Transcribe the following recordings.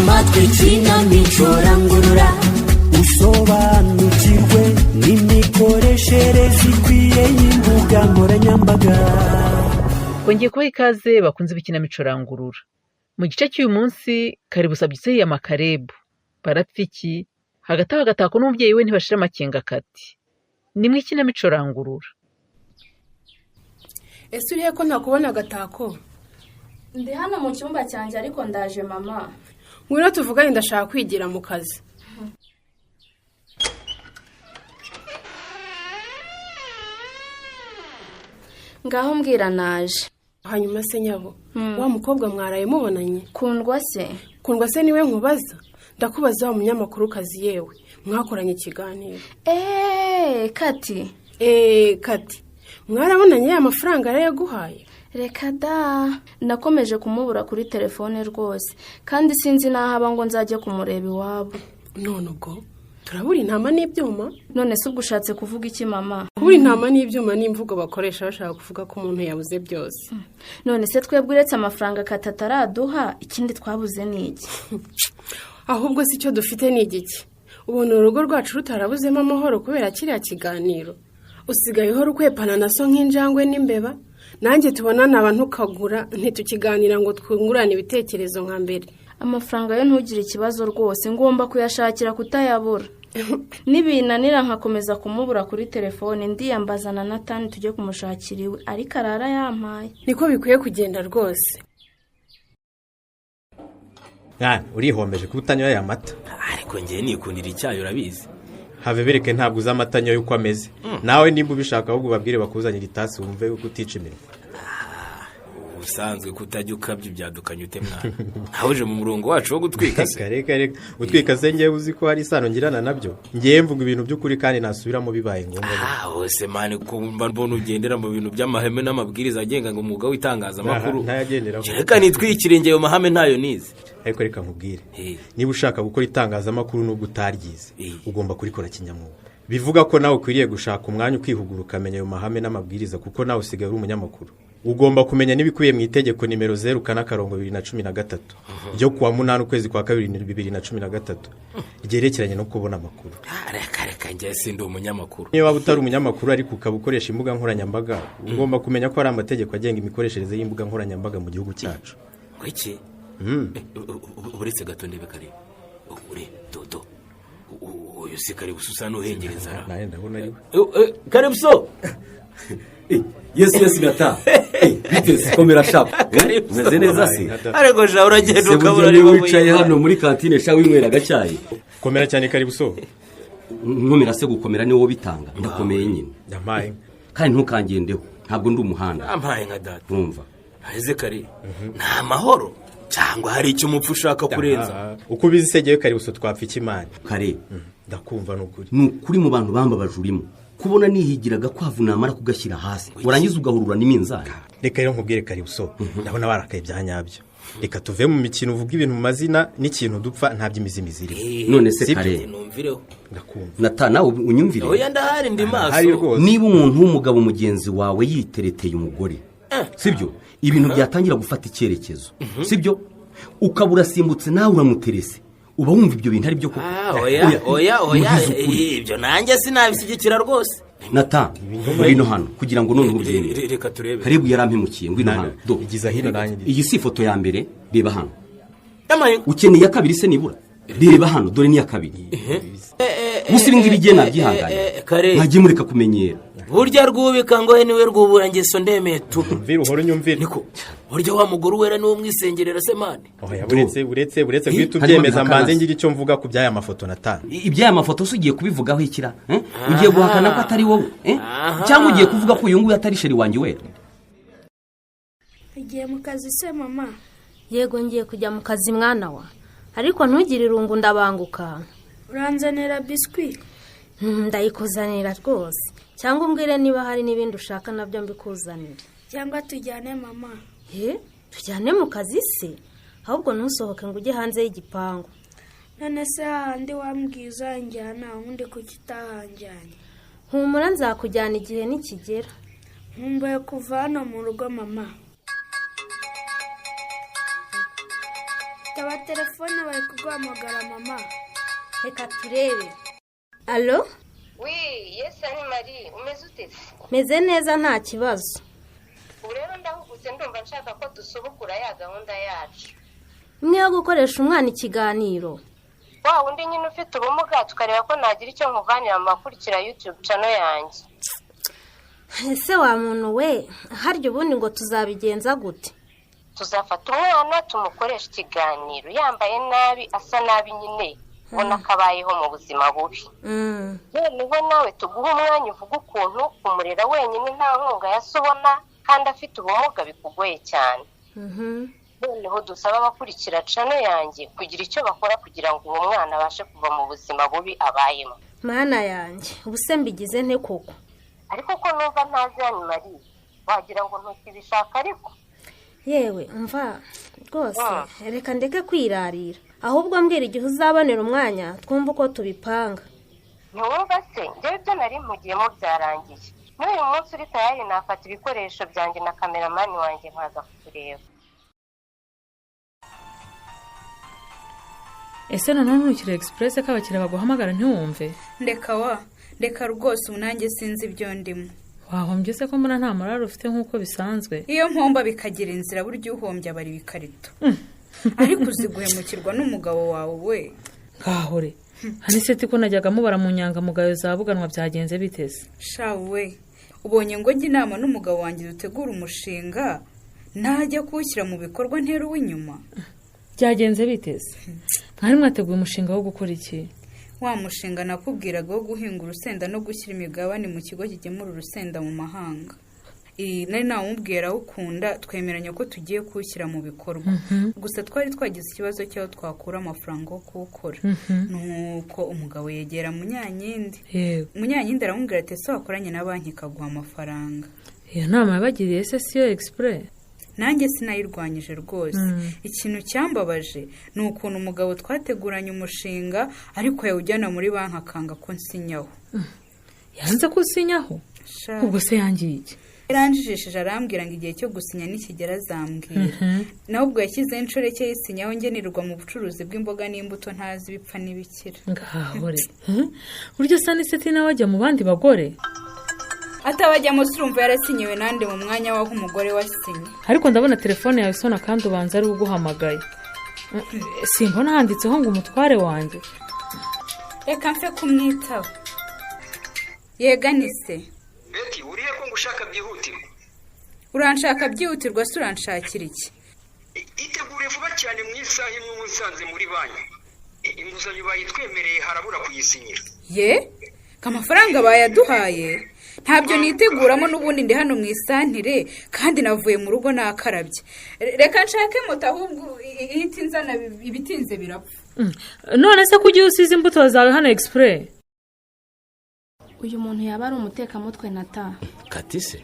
amatwi ikinamico rangurura usobanukirwe n'imikoreshereze ikwiye y'imbuga nkoranyambaga. Kongeye kubaha ikaze bakunze ikinamico rangurura. Mu gice cy'uyu munsi Karibu Sabyutse yiyama Karebu barapfa iki, hagati aho Gatako n'umubyeyi we ntibashira amakenga kati ni mu ikinamico rangurura. Ese urihe ko ntakubona Gatako? Ndi hano mu cyumba cyanjye ariko ndaje mama. Ngwino tuvugane, ndashaka kwigira mu kazi. Ngaho mbwira naje. Hanyuma se nyabo, wa mukobwa mwaraye mubonanye? Kundwa se? Kundwa se niwe nkubaza? Ndakubaza wa munyamakuru kazi yewe. Mwakoranye ikiganiro. Kati. Kati. Mwarabonanye amafaranga arayaguhaye? Reka da, nakomeje kumubura kuri telefone rwose, kandi sinzi nahaba ngo nzajye kumureba iwabo. None ubwo turabura intama n'ibyuma? None se ubwo ushatse kuvuga iki mama? Kubura intama n'ibyuma ni imvugo bakoresha bashaka kuvuga ko umuntu yabuze byose. None se twebwe uretse amafaranga katataraduha, ikindi twabuze ni iki? Ahubwo si cyo dufite ni igiki? Ubona urugo rwacu rutarabuzemo amahoro kubera kiriya kiganiro. Usigaye uhora ukwepana na so nk'injangwe n'imbeba. Nanjye tubonana abantu kagura ntitukiganira ngo twungurane ibitekerezo nka mbere. Amafaranga yo ntugire ikibazo rwose, ngomba kuyashakira kutayabura. Nibinanira nkakomeza kumubura kuri telefone, ndiyambaza na Nathan tujye kumushakira iwe, ariko arara yampaye. Niko bikwiye kugenda rwose. Urihombeje kutanyoye aya mata. Ariko ngiye nikundira icyayi urabizi. Have bereke ntabwo uza amata nyoye uko ameze. Nawe nimba ubishaka ahubwo babwire bakuzanira itasi wumve uko utica imirimo. Usanzwe kutajya ukabye ibyadukanye ute mwana. Ahuje mu murongo wacu wo gutwika se. Reka utwika se ngiye uzi ko hari isano ngirana nabyo. Ngiye mvuga ibintu by'ukuri kandi nasubiramo bibaye ngombwa. Hose mane ko mbona ugendera mu bintu by'amahame n'amabwiriza agenga ngo umwuga w'itangazamakuru. Ntayagenderaho. Reka nitwikire ngeyo mahame ntayo nize. Ariko reka nkubwire, niba ushaka gukora itangazamakuru n'ubwo utaryize ugomba kurikora kinyamwuga. Bivuga ko nawe ukwiriye gushaka umwanya ukihugura ukamenya ayo mahame n'amabwiriza, kuko nawe usigaye uri umunyamakuru. Ugomba kumenya n'ibikubiye mu itegeko nimero 0/2013 ryo kuwa 8 ukwezi kwa 2013 ryerekeranye no kubona amakuru. Reka ngiye sindi umunyamakuru. Niba waba utari umunyamakuru ariko ukabukoresha imbuga nkoranyambaga, ugomba kumenya ko ari amategeko agenga imikoreshereze y'imbuga nkoranyambaga mu gihugu cyacu. Iki? Uretse gato ndebe kare. Ure dodo. Uyu si kare ususa n'uhengereza. Naye ndabona ari. Kare buso. Yes gata. Biteze komera shapa. Meze neza se. Ariko ja uragenda ukabura ari wowe wicaye hano muri kantine sha winywera gacyayi. Komera cyane kare buso. Nkomera se gukomera ni wowe bitanga. Ndakomeye nyine. Ndamaye. Kandi ntukangendeho. Ntabwo ndi umuhanda. Amaye nka data. Urumva. Heze kare. Nta mahoro. Cyangwa hari icyo umupfu ushaka kurenza. Uko bizisegeye kare buso twapfa ikimana. Kare. Ndakumva n'ukuri. N'ukuri mu bantu bamba bajurimo. Kubona nihigiraga kwavu namara kugashyira hasi. Warangiza ugahurura n'iminzani. Reka rero nkubwire kare buso. Ndabona barakaye byanyabyo. Reka tuve mu mikino uvuga ibintu mu mazina n'ikintu dupfa nta by'imizimizire. None se kare. Ndakumva. Natana unyumvire. Oya ndahari ndi maso. Niba umuntu w'umugabo mugenzi wawe yitereteye umugore. Sibyo? Ibintu byatangira gufata icyerekezo. Sibyo? Ukabura simbutse nawe uramuterese. Uba wumva ibyo bintu ari byo koko. Oya ibyo nanjye sinabishyigikira rwose. Nata ngwino hano kugira ngo none ubyemere. Reka turebe. Karebu yarampemukiye ngwino hano. Igiza hino nanjye. Iyi si foto ya mbere, reba hano. Ukeneye ya kabiri se nibura. Reba hano dore ni ya kabiri. Gusa ibi ngibi igena byihanganye. Ntagiye mureka kumenyera. Burya rwubika ngo he niwe rwubura ngeso ndemetu. Mvira uhora unyumvira. Niko. Burya wa muguru wera ni umwisengerera se mane. Oya buretse gwita ubyemeza mbanze ngira icyo mvuga ku byaya mafoto Natana. Ibyaya mafoto ugiye kubivugaho ikira? Ugiye guhakana ko atari wowe? Cyangwa ugiye kuvuga ko uyu nguyu atari sheri wanjye wera? Ugiye mu kazi se mama? Yego ngiye kujya mu kazi mwana wa. Ariko ntugire irungu ndabanguka. Uranzanira biscuit? Ndayikuzanira rwose. Cyangwa umbwire niba hari n'ibindi ushaka nabyo mbikuzanira. Cyangwa tujyane mama? Tujyane mu kazi se? Ahubwo ntusohoke ngo ujye hanze y'igipangu. None se handi wambwiza njyana undi kukitahanjyanye? Humura nzakujyana igihe nikigera. Nkumbuye kuva hano mu rugo mama. taba telefone bari kuguhamagara mama. reka turebe. alo yesi ari Marie umeze ute? meze neza nta kibazo. ubu rero ndahugutse ndumva nshaka ko dusubukura ya gahunda yacu imwe yo gukoresha umwana ikiganiro. wa wundi nyine ufite ubumuga tukareba ko nagira icyo nkuvanira mu makurikira YouTube channel yanjye. ese wa muntu we harya ubundi ngo tuzabigenza gute? tuzafata umwana tumukoresha ikiganiro yambaye nabi asa nabi nyine ubona kabayeho mu buzima bubi. noneho nawe tuguha umwanya uvuga ukuntu kumurera wenyine nta nkunga yasobona kandi afite ubumuga bikugoye cyane. noneho dusaba abakurikira channel yanjye kugira icyo bakora kugira ngo uwo mwana abashe kuva mu buzima bubi abayemo. mana yanjye ubu se mbigize nte koko? ariko ko numva ntazi yani Marie wagira ngo ntukibishaka ariko yewe umva rwose reka ndeke kwirarira ahubwo mbwira igihe uzabonera umwanya twumva uko tubipanga. ntiwumva se njyewe ibyo nari mpugiyemo byarangiye n'uyu munsi uri tayari nafata ibikoresho byanjye na kameramani wanjye nkaza kureba. ese noneho ntukire express ko abakiriya baguhamagara ntiwumve? ndeka rwose ubu nanjye sinzi ibyo ndimo. wahombye se ko mbona nta morale ufite nk'uko bisanzwe? iyo mpomba bikagira inzira burya uhombye aba ari ibikarito. ariko uzi guhemukirwa n'umugabo wawe we. ngahore haniseti ko najyaga mubara mu nyangamugayo za buganwa byagenze biteze? shawe ubonye ngo njye inama n'umugabo wanjye dutegura umushinga ntajya kuwushyira mu bikorwa ntera uw'inyuma. byagenze biteze? mwari mwateguye umushinga wo gukora iki? wa mushinga nakubwiraga wo guhinga urusenda no gushyira imigabane mu kigo kigemura urusenda mu mahanga. nari nawumubwira aho ukunda twemeranya ko tugiye kuwushyira mu bikorwa. gusa twari twagize ikibazo cy'aho twakura amafaranga yo kuwukora. nuko umugabo yegera Munyanyindi. Munyanyindi aramubwira ati ese wakoranye na banki ikaguha amafaranga. iyo nama yabagiriye se siyo express? nanjye sinayirwanyije rwose. ikintu cyambabaje ni ukuntu umugabo twateguranye umushinga ariko yawujyana muri banki akanga ko nsinyaho. yanze ko usinyaho? ubwo se yangiye iki? yaranjijishije arambwira ngo igihe cyo gusinya nikigera azambwira. nawe ubwo yashyizeho inshoreke yisinyaho ngenerwa mu bucuruzi bw'imboga n'imbuto ntazi ibipfa n'ibikira. ngahore buryo saniseti nawe ajya mu bandi bagore? atabajyamo urumva yarasinyiwe nande mu mwanya w'aho umugore wasinye. ariko ndabona telefone yawe isona kandi ubanza ari uguhamagaye. simbona handitseho ngo umutware wanjye. reka mfe kumwitaba. yeganise beti uriye ko ngushaka byihutirwa? uranshaka byihutirwa se uranshakira iki? itegure vuba cyane mu isaha imwe musanze muri banki. inguzanyo bayitwemereye harabura kuyisinyira. amafaranga bayaduhaye ntabyo niteguramo n'ubundi ndi hano mu isantire kandi navuye mu rugo nakarabye. reka nshake moto ahubwo ihita inzana ibitinze birapfa. none se ko ugiye usize imbuto zawe hano express? uyu muntu yaba ari umutekamutwe nata. kati se?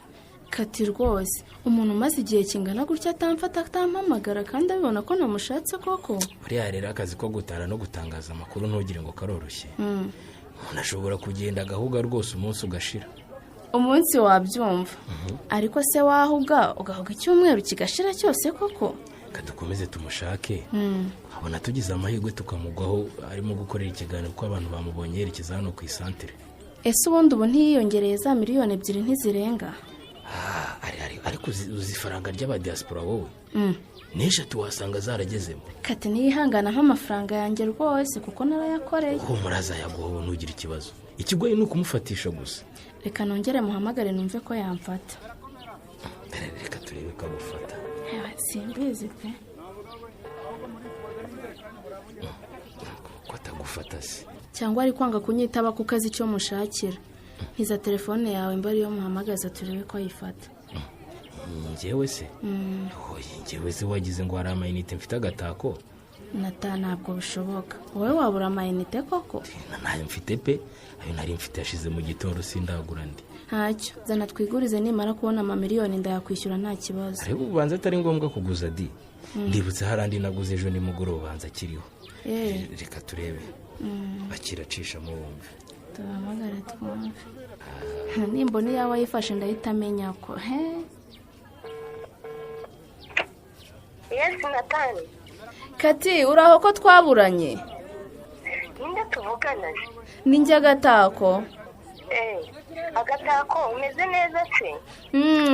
kati rwose umuntu umaze igihe kingana gutya atamfata atampamagara kandi abibona ko namushatse koko. buriya rero akazi ko gutara no gutangaza amakuru ntugire ngo karoroshye. umuntu ashobora kugenda agahuga rwose umunsi ugashira. umunsi wabyumva ariko se wahuga ugahuga icyumweru kigashira cyose koko? kadukomeze tumushake. abona tugize amahirwe tukamugwaho arimo gukorera ikiganiro ko abantu bamubonye yerekeza hano ku isantere. ese ubundi ubu ntiyiyongereye za miliyoni 2 ntizirenga? ariko uzi ifaranga ry'abadiaspora wowe n'eshatu wasanga zaragezemo. kati niyihangana nk'amafaranga yanjye rwose kuko narayakoreye. muraza yaguha ntugire ikibazo. ikigoye ni ukumufatisha gusa. reka nongere muhamagare numve ko yamfata. reka turebe ko agufata. simbizi pe. ko atagufata se? cyangwa ari kwanga kunyitaba kuko azi icyo mushakira. nkiza telefone yawe mba ariyo muhamagaza turebe ko ayifata. njyewe se? njyewe se wagize ngo hari amayinite mfite agatako? nata ntabwo bishoboka. wowe wabura amayinite koko? ntayo mfite pe. ayo nari mfite yashize mu gitondo sindagura ndi. ntacyo zana twigurize nimara kubona amamiliyoni ndayakwishyura nta kibazo. ariko ubanza atari ngombwa kuguza di. ndibutse hari andi naguze ejo nimugoroba banza akiriho. reka turebe. akiracisha mu wumve. tuhamagare twumve. nimbona iyawe ayifashe ndahita amenya ko yesi natani. Kati uraho ko twaburanye? Ninde tuvugana? Ni njye Agatako. Agatako umeze neza se?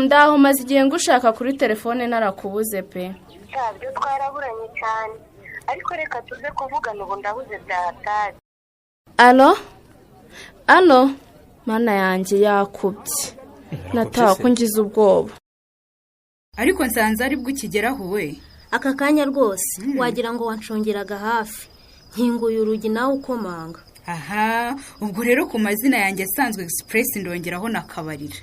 Ndaho maze igihe ngushaka kuri telefone narakubuze pe. Byo twaraburanye cyane. Ariko reka tuze kuvugana ubu ndabuze byahatari. Alo? Mana yanjye yakubye. Natako ngize ubwoba. Ariko nsanze ari bwo ukigeraho we. Aka kanya rwose wagira ngo wanshongeraga hafi. Nkinguye urugi nawe ukomanga. Aha, ubwo rero ku mazina yanjye asanzwe Express ndongeraho nakabarira.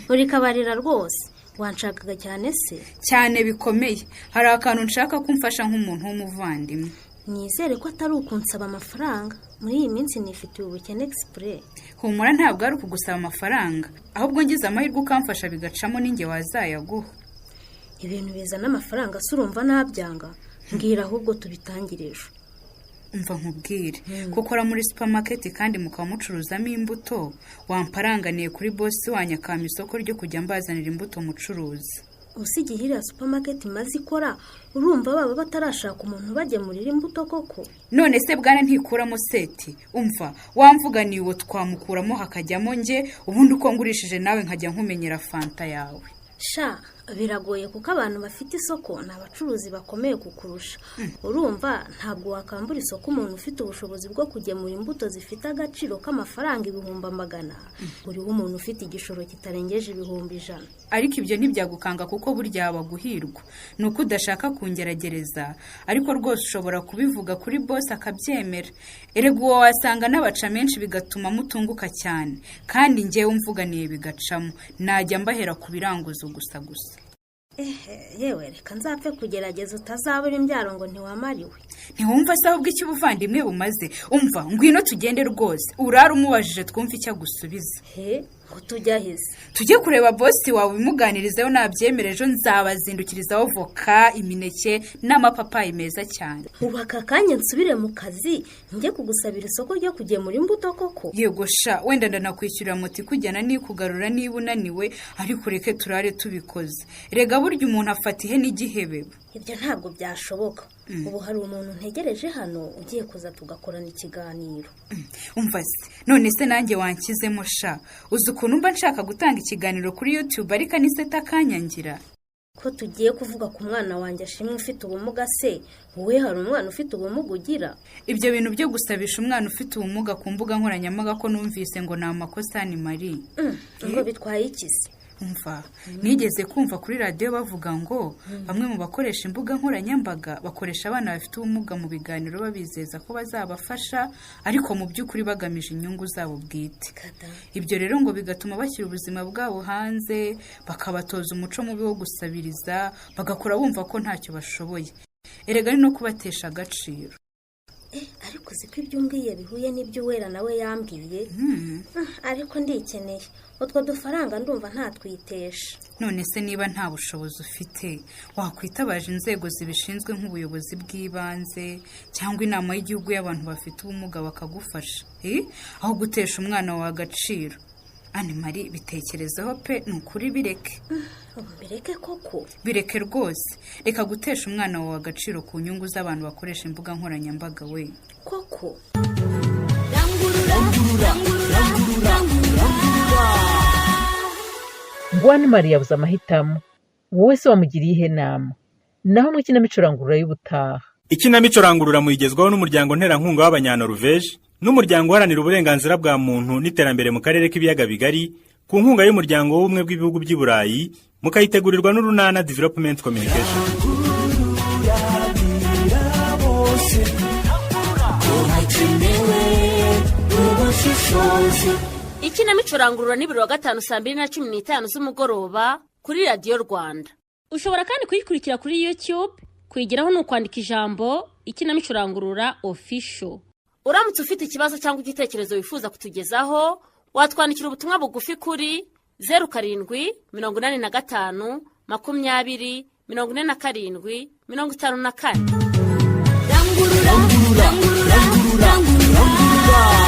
Uri kabarira rwose. Wanshakaga cyane se? Cyane bikomeye. Hari akantu nshaka kumfasha nk'umuntu w'umuvandimwe. Nizere ko atari ukunsaba amafaranga. Muri iyi minsi nifitiye ubukene Express. Humura ntabwo ari ukugusaba amafaranga, ahubwo ngize amahirwe ukamfasha bigacamo ninjye wazayaguha. Ibintu bizana amafaranga se urumva nabyanga? Mbwira ahubwo tubitangirije. Umva nkubwire, gukora muri supermarket kandi mukammucuruzamo imbuto, wamparanganiye kuri boss wanyakama isoko ryo kujya mbazanira imbuto mucuruzi. Usigihira supermarket mazi ikora, urumva baba batarashaka umuntu bagemurira imbuto koko. None se bwana ntikuramo seti, umva wamvuganiye uwo twamukuramo hakajyamo nge, ubundi uko ngurishije nawe nkajya nkumenyera fanta yawe. Sha, biragoye kuko abantu bafite isoko n'abacuruzi bakomeye kukurusha. Urumva ntabwo wakambura isoko umuntu ufite ubushobozi bwo kugemura imbuto zifite agaciro k'amafaranga 100,000. Uriho umuntu ufite igishoro kitarengeje 100,000. Ariko ibyo ntibyagukanga kuko burya abaguhirwa. Nuko udashaka kungeragereza, ariko rwose ushobora kubivuga kuri boss akabyemera. Erega uwo wasanga n'abaca menshi bigatuma mutunguka cyane, kandi ngewe umvuganiye bigacamo. Najya mbahera ku biranguzo gusa. Yewe reka nzapfe kugerageza utazabura imbyaro ngo ntiwamariwe. Ntiwumva se ahubwo icyo ubuvandimwe bumaze? Umva ngwino tugende rwose, urara umubajije twumva icyo gusubiza. Ngo tujya hese? Tujye kureba boss wawe bimuganirizeho nabyemereje nzabazindukirizaho voka, imineke n'amapapayi meza cyane. Ubu aka kanya nsubire mu kazi njye kugusabira isoko ryo kugemura imbuto koko? Yego sha, wenda ndanakwishyurira moto ikujyana n'ikugarura niba unaniwe, ariko reke turare tubikoze. Rega burya umuntu afata ihe n'igihebe. Ibyo ntabwo byashoboka. Ubu hari umuntu ntegereje hano ugiye kuza tugakorana ikiganiro. Umva se, none se nanjye wankizemo sha. Uzi ukuntu mba nshaka gutanga ikiganiro kuri YouTube ariko niseta kanyangira. Ko tugiye kuvuga ku mwana wanjye ashimwe ufite ubumuga se, wowe hari umwana ufite ubumuga ugira? Ibyo bintu byo gusabisha umwana ufite ubumuga ku mbuga nkoranyambaga ko numvise ngo ni amakosa ni Marie. Ngo bitwaye iki se? Umva, nigeze kumva kuri radio bavuga ngo bamwe mu bakoresha imbuga nkoranyambaga bakoresha abana bafite ubumuga mu biganiro babizeza ko bazabafasha, ariko mu by'ukuri bagamije inyungu zabo bwite. Ibyo rero ngo bigatuma bashyira ubuzima bwabo hanze, bakabatoza umuco mubi wo gusabiriza, bagakora bumva ko ntacyo bashoboye. Erega ni no kubatesha agaciro. Ariko ziko ibyo umbwiye bihuye n'ibyo wera nawe yambwiye. Ariko ndikeneye utwo dufaranga ndumva ntatwitesha. None se niba nta bushobozi ufite, wakwitabaje inzego zibishinzwe nk'ubuyobozi bw'ibanze cyangwa inama y'igihugu y'abantu bafite ubumuga bakagufasha, aho gutesha umwana wawe agaciro. Ani Marie, bitekerezaho pe, nukuri bireke. Bireke koko? Bireke rwose. Reka gutesha umwana wawe agaciro ku nyungu z'abantu bakoresha imbuga nkoranyambaga we. Koko? Ngwani Marie yabuze amahitamo. Wowe se wamugiriye ihe nama? Naho mu ikinamico rangurura y'ubutaha. Ikinamico rangurura muyigezwaho n'umuryango nterankunga w'Abanyanoruveje n'umuryango uharanira uburenganzira bwa muntu n'iterambere mu karere k'ibiyaga bigari ku nkunga y'umuryango w'ubumwe bw'ibihugu by'i Burayi, mukayitegurirwa n'Urunana Development Communication. Ikinamico rangurura ni buri wa gatanu saa 2:15 z'umugoroba kuri Radio Rwanda. Ushobora kandi kuyikurikira kuri YouTube, kwigiraho no kwandika ijambo Ikinamico rangurura official. Uramutse ufite ikibazo cyangwa igitekerezo wifuza kutugezaho, watwandikira ubutumwa bugufi kuri 0785 20 47 54. Rangurura.